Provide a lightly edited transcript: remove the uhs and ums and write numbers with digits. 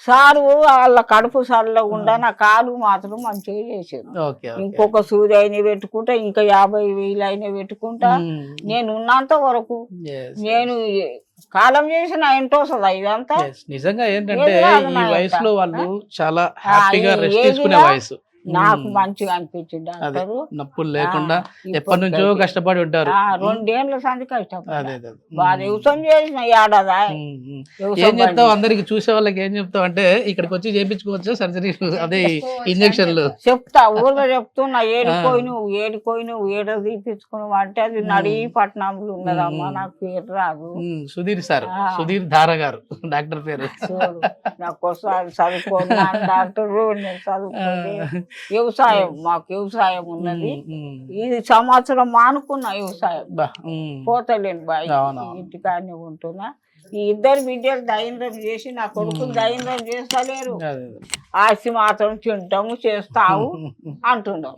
Sir వాళ్ళ కడుపు సల్లగుండా నా కాలు మాత్రం మంచిగా చేసారు. ఇంకొక సూది అయినా పెట్టుకుంటా, ఇంకా 50,000 అయినా పెట్టుకుంటా. నేను ఉన్నంత వరకు నేను కాలం చేసిన ఏంటో వస్తుందా ఇదంతా. నిజంగా ఏంటంటే ఈ వయసులో వాళ్ళు చాలా హ్యాపీగా రెస్ట్ తీసుకునే వయసు. నాకు మంచిగా అనిపించింది. నొప్పులు లేకుండా ఎప్పటి నుంచో కష్టపడి ఉంటారు. 2 ఏళ్ళ సంది కష్టపడి బాగా వ్యవసాయం చేసిన ఏడాదా. ఏం చెప్తావు అందరికి చూసే వాళ్ళకి ఏం చెప్తావు అంటే ఇక్కడికి వచ్చి చేయించుకోవచ్చు సర్జరీ, అదే ఇంజక్షన్లు చెప్తా. ఊళ్ళో చెప్తున్నా ఏడుకోయి ఏడ తీపించుకున్నావు అంటే అది నడి పట్టణంలో ఉన్నదమ్మా, నాకు పేరు రాదు. సుధీర్ సార్, సుధీర్ ధార గారు డాక్టర్ పేరు. నాకు చదువుకోను డాక్టర్, నేను చదువుకోలే. వ్యవసాయం మాకు వ్యవసాయం ఉన్నది. ఇది సంవత్సరం మానుకున్నా వ్యవసాయం, పోతలేను బాయ్, ఇంటికాడనే ఉంటున్నా. ఈ 2 బిడ్డలు దైన్యం చేసి నా కొడుకులు దైన్యం చేస్తలేరు. ఆస్తి మాత్రం తింటాము చేస్తావు అంటున్నావు.